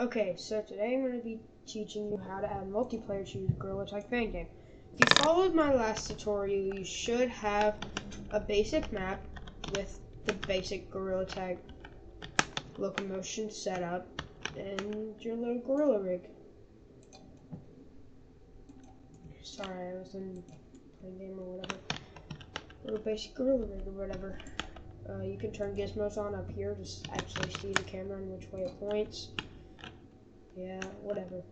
Okay, so today I'm going to be teaching you how to add multiplayer to Gorilla Tag Fangame. If you followed my last tutorial, you should have a basic map with the basic Gorilla Tag locomotion setup and your little gorilla rig. Sorry, I was in playing game or whatever. Little basic gorilla rig or whatever. You can turn gizmos on up here to actually see the camera and which way it points. Yeah, whatever.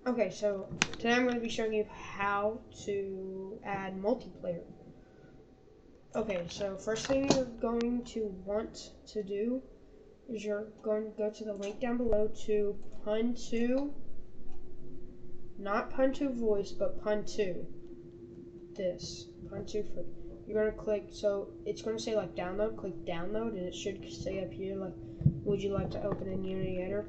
Okay, so today I'm going to be showing you how to add multiplayer. Okay, so first thing you're going to want to do is you're going to go to the link down below to pt2, not pt2 voice, but pt2. This, pt2 free. You're going to click, so it's going to say like download, click download, and it should say up here like, would you like to open in Unity Editor?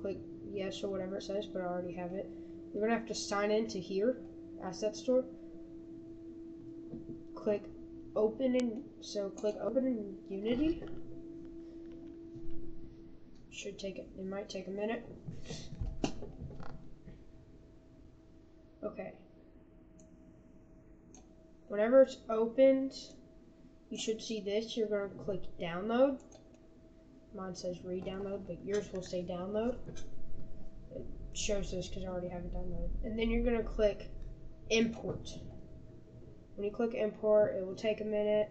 Click yes or whatever it says, but I already have it. You're going to have to sign in to here, Asset Store. Click open in Unity. It might take a minute. Okay. Whenever it's opened, you should see this. You're going to click download. Mine says re-download, but yours will say download. It shows this because I already have it downloaded. And then you're going to click import. When you click import, it will take a minute.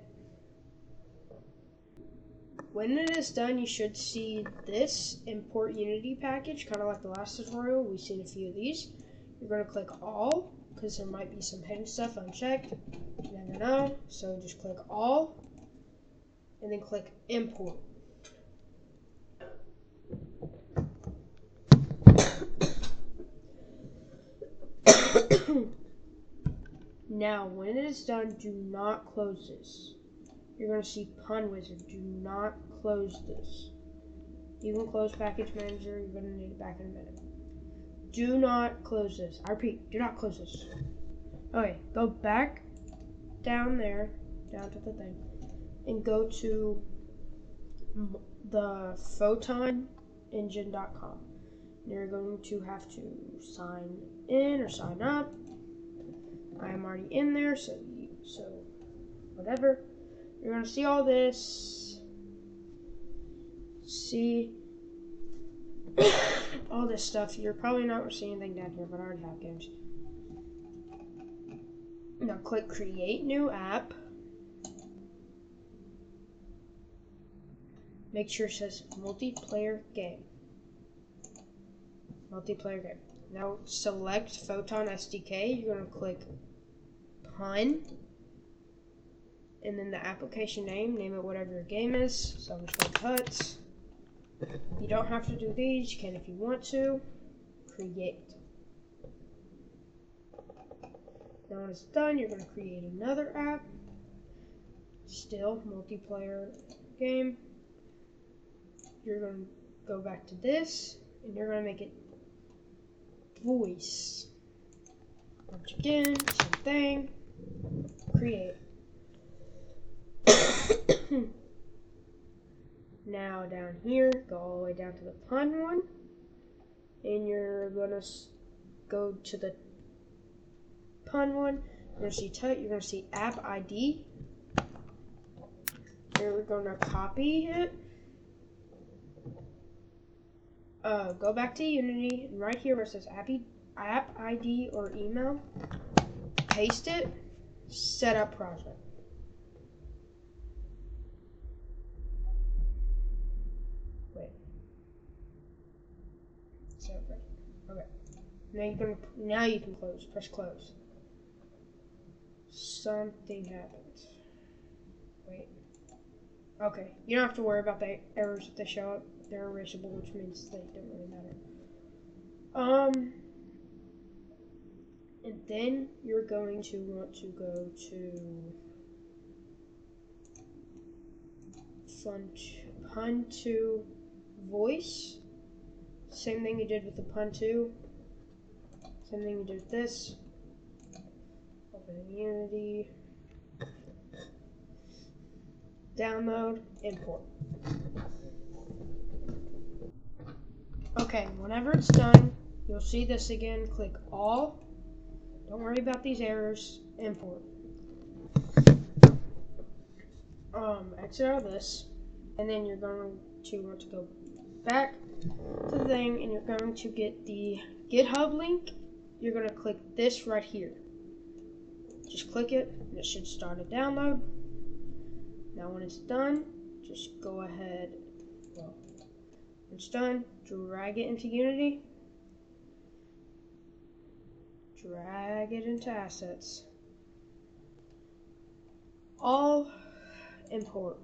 When it is done, you should see this import Unity package, kind of like the last tutorial. We've seen a few of these. You're going to click all, because there might be some hidden stuff unchecked. You never know. So just click all, and then click import. Now, when it is done, do not close this. You're going to see Pun Wizard. Do not close this. You can close Package Manager. You're going to need it back in a minute. Do not close this. I repeat, do not close this. Okay, go back down there, down to the thing, and go to the photonengine.com. You're going to have to sign in or sign up. I am already in there, so whatever. You're going to see all this. See all this stuff. You're probably not going to see anything down here, but I already have games. Now click create new app. Make sure it says multiplayer game. Multiplayer game. Now select Photon SDK. You're going to click Pun. And then the application name it whatever your game is. So I'm just going to put. You don't have to do these. You can if you want to. Create. Now when it's done, you're going to create another app. Still multiplayer game. You're going to go back to this, and you're going to make it voice. Once again, same thing. Create. Now down here, go all the way down to the pun one, and you're going to go to the pun one. You're going to see app ID. You're going to copy it. Go back to Unity, and right here where it says app ID or email, paste it, set up project. Wait. Set up project. Okay. Now you can close. Press close. Something happens. Wait. Okay. You don't have to worry about the errors if they show up. They're erasable, which means they don't really matter. And then you're going to want to go to Pun2 voice. Same thing you did with the Pun2. Same thing you did with this. Open in Unity. Download, import. Okay, whenever it's done, you'll see this again. Click all. Don't worry about these errors. Import. Exit out of this, and then you're going to want to go back to the thing, and you're going to get the GitHub link. You're going to click this right here. Just click it, and it should start a download. Now when it's done, just go ahead, when it's done, drag it into Unity, drag it into assets, all import.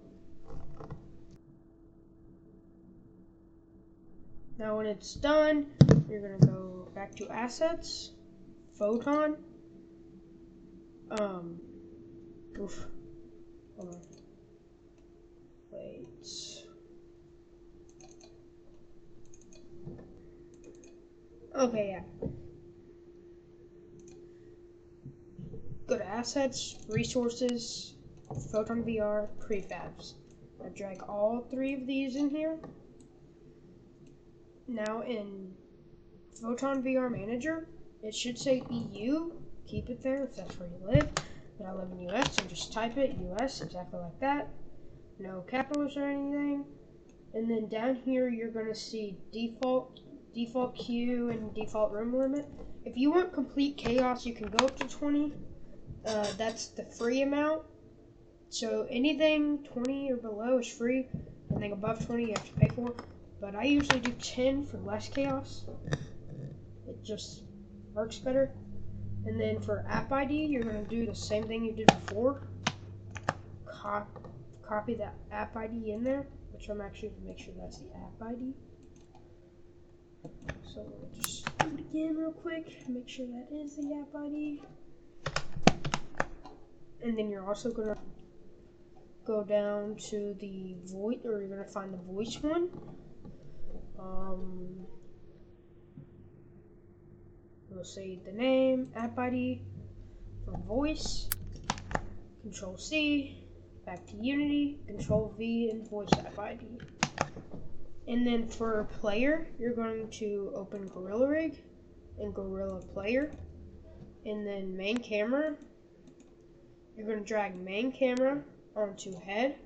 Now when it's done, you're going to go back to assets, photon, hold on, wait, okay, yeah, go to assets, resources, photon VR, prefabs. I drag all three of these in here. Now in Photon VR Manager, it should say EU. Keep it there if that's where you live. But I live in US, so just type it, US, exactly like that. No capitals or anything. And then down here, you're going to see default queue, and default room limit. If you want complete chaos, you can go up to 20. That's the free amount. So anything 20 or below is free. Anything above 20 you have to pay for. But I usually do 10 for less chaos. It just works better. And then for app ID, you're going to do the same thing you did before. Copy that app ID in there, which I'm actually going to make sure that's the app ID. So we'll just do it again real quick, make sure that is the app ID. And then you're also going to go down to the voice, or you're going to find the voice one. We'll say the name, app ID for voice, Control C, back to Unity, Control V, and voice app ID. And then for player, you're going to open Gorilla Rig and Gorilla Player. And then main camera, you're going to drag main camera onto head,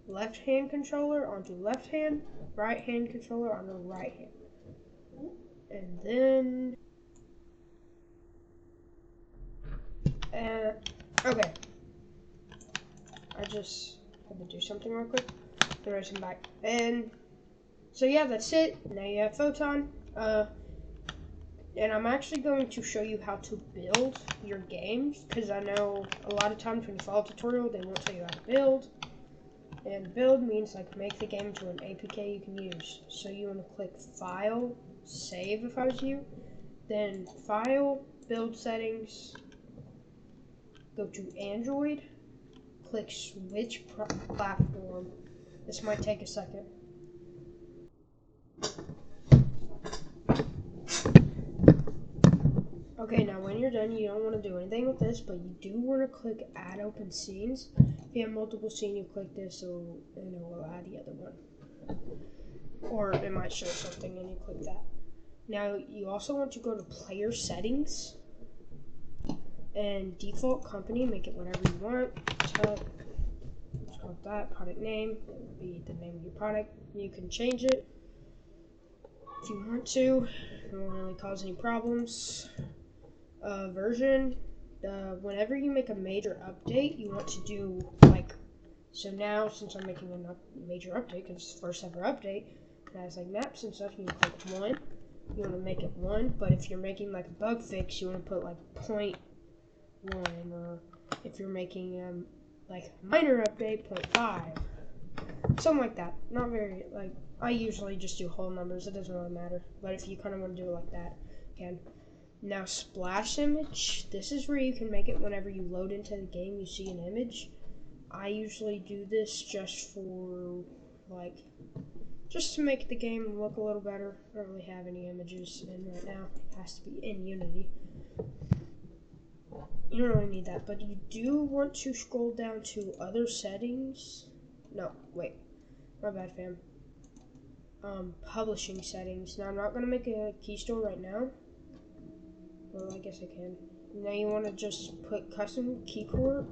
left hand controller onto left hand, right hand controller onto right hand. And then okay, I just had to do something real quick. Erase them back. And so yeah, that's it. Now you have Photon. And I'm actually going to show you how to build your games, because I know a lot of times when you follow a tutorial, they won't tell you how to build. And build means like make the game into an APK you can use. So you want to click File, Save if I was you. Then File, Build Settings. Go to Android, click Switch Platform. This might take a second. Okay, now when you're done, you don't want to do anything with this, but you do want to click Add Open Scenes. If you have multiple scenes, you click this, so it will add the other one. Or it might show something and you click that. Now, you also want to go to Player Settings. And default company, make it whatever you want. Let's call it that. Product name, it would be the name of your product. You can change it if you want to. It won't really cause any problems. Version, whenever you make a major update, you want to do like, so now since I'm making a major update, because it's the first ever update, it has like maps and stuff, you click 1. You want to make it 1, but if you're making like a bug fix, you want to put like 0.1, or if you're making like a minor update, 0.5, something like that. Not very, like, I usually just do whole numbers, it doesn't really matter, but if you kind of want to do it like that, you can. Now splash image, this is where you can make it whenever you load into the game, you see an image. I usually do this just for, like, just to make the game look a little better. I don't really have any images in right now, it has to be in Unity. You don't really need that, but you do want to scroll down to other settings. No, wait, my bad fam. publishing settings. Now I'm not gonna make a key store right now. Well, I guess I can. Now you want to just put custom key core.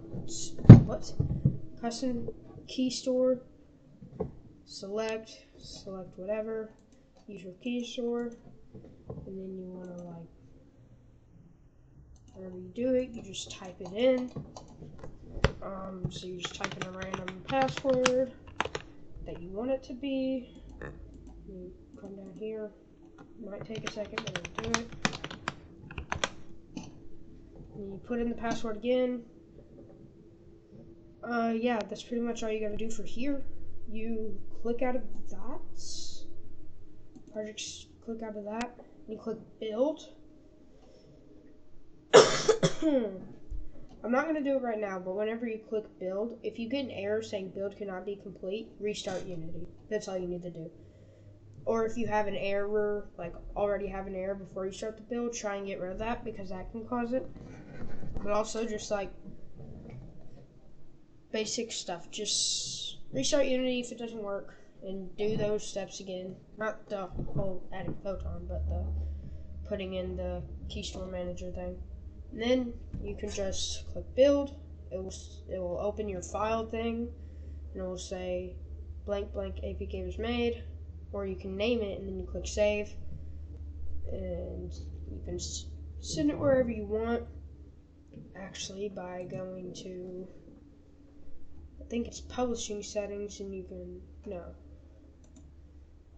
What? Custom key store. Select whatever. Use your key store, and then you want to like. Whenever you do it, you just type it in. So you just type in a random password that you want it to be. You come down here. Might take a second, but I'll do it. And you put in the password again. Yeah, that's pretty much all you gotta do for here. You click out of that. Projects, click out of that. You click build. I'm not going to do it right now, but whenever you click build, if you get an error saying build cannot be complete, restart Unity. That's all you need to do. Or if you have an error, like already have an error before you start the build, try and get rid of that because that can cause it. But also just like basic stuff. Just restart Unity if it doesn't work and do those steps again. Not the whole adding photon, but the putting in the key store manager thing. And then you can just click build. It will open your file thing, and it will say blank blank APK was made, or you can name it and then you click save, and you can send it wherever you want. Actually, by going to, I think it's publishing settings, and you can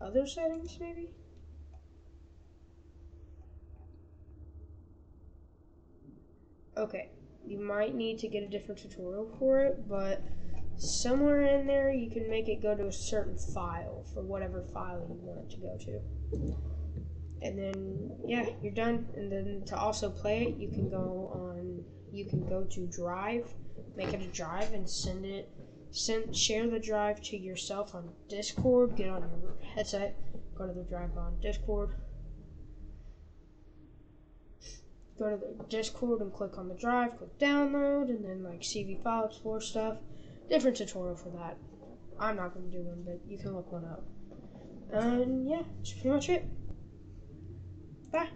other settings maybe. Okay, you might need to get a different tutorial for it, but somewhere in there you can make it go to a certain file for whatever file you want it to go to. And then, yeah, you're done. And then to also play it, you can go to Drive, make it a drive, and share the drive to yourself on Discord. Get on your headset, go to the drive on Discord. Go to the Discord and click on the drive, click download, and then like CV file explorer stuff. Different tutorial for that. I'm not going to do one, but you can look one up. And yeah, that's pretty much it. Bye.